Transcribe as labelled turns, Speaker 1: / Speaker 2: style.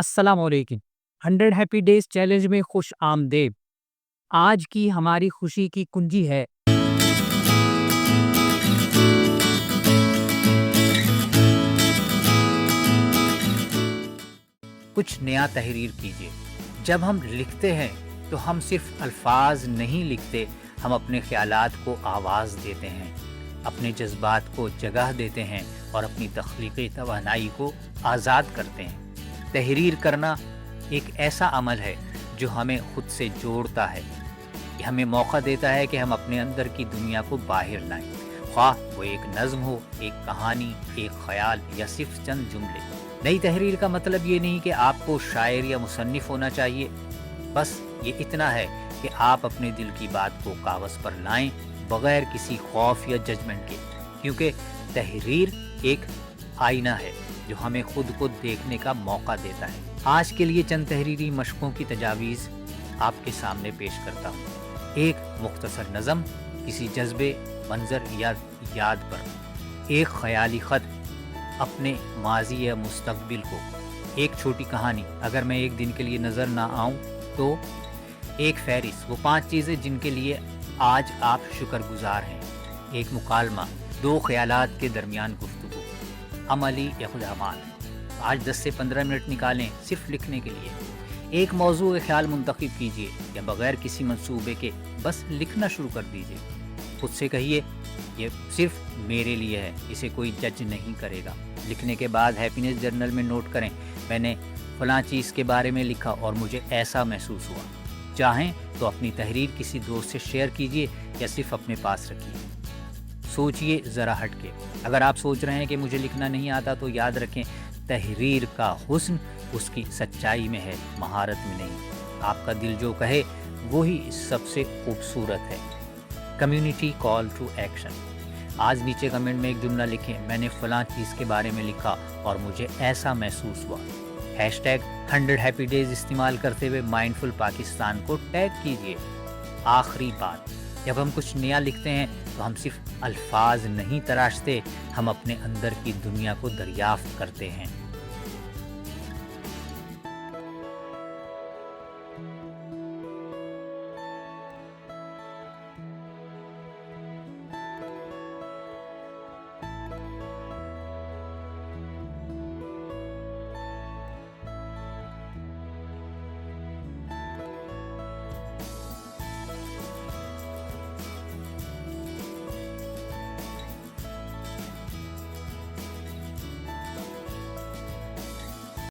Speaker 1: السلام علیکم۔ 100 happy days challenge میں خوش آمدید۔ آج کی ہماری خوشی کی کنجی ہے کچھ نیا تحریر کیجیے۔ جب ہم لکھتے ہیں تو ہم صرف الفاظ نہیں لکھتے، ہم اپنے خیالات کو آواز دیتے ہیں، اپنے جذبات کو جگہ دیتے ہیں اور اپنی تخلیقی توانائی کو آزاد کرتے ہیں۔ تحریر کرنا ایک ایسا عمل ہے جو ہمیں خود سے جوڑتا ہے، یہ ہمیں موقع دیتا ہے کہ ہم اپنے اندر کی دنیا کو باہر لائیں، خواہ وہ ایک نظم ہو، ایک کہانی، ایک خیال یا صرف چند جملے۔ نئی تحریر کا مطلب یہ نہیں کہ آپ کو شاعر یا مصنف ہونا چاہیے، بس یہ اتنا ہے کہ آپ اپنے دل کی بات کو کاغذ پر لائیں بغیر کسی خوف یا ججمنٹ کے، کیونکہ تحریر ایک آئینہ ہے جو ہمیں خود کو دیکھنے کا موقع دیتا ہے۔ آج کے لیے چند تحریری مشقوں کی تجاویز آپ کے سامنے پیش کرتا ہوں۔ ایک مختصر نظم کسی جذبے، منظر یا یاد پر، ایک خیالی خط اپنے ماضی یا مستقبل کو، ایک چھوٹی کہانی اگر میں ایک دن کے لیے نظر نہ آؤں تو، ایک فہرست وہ 5 چیزیں جن کے لیے آج آپ شکر گزار ہیں، ایک مکالمہ 2 خیالات کے درمیان گفتگو، عملی اقدامات، آج 10 سے 15 منٹ نکالیں صرف لکھنے کے لیے، ایک موضوع خیال منتخب کیجیے یا بغیر کسی منصوبے کے بس لکھنا شروع کر دیجیے، خود سے کہیے یہ صرف میرے لیے ہے، اسے کوئی جج نہیں کرے گا۔ لکھنے کے بعد ہیپینس جرنل میں نوٹ کریں، میں نے فلاں چیز کے بارے میں لکھا اور مجھے ایسا محسوس ہوا۔ چاہیں تو اپنی تحریر کسی دوست سے شیئر کیجیے یا صرف اپنے پاس رکھیے۔ سوچئے ذرا ہٹ کے، اگر آپ سوچ رہے ہیں کہ مجھے لکھنا نہیں آتا تو یاد رکھیں تحریر کا حسن اس کی سچائی میں ہے، مہارت میں نہیں۔ آپ کا دل جو کہے وہی سب سے خوبصورت ہے۔ کمیونٹی کال ٹو ایکشن، آج نیچے کمنٹ میں ایک جملہ لکھیں، میں نے فلاں چیز کے بارے میں لکھا اور مجھے ایسا محسوس ہوا۔ ہیشٹیگ 100 ہیپی ڈیز استعمال کرتے ہوئے مائنڈفل پاکستان کو ٹیگ کیجیے۔ آخری بات، جب ہم کچھ نیا لکھتے ہیں تو ہم صرف الفاظ نہیں تراشتے، ہم اپنے اندر کی دنیا کو دریافت کرتے ہیں۔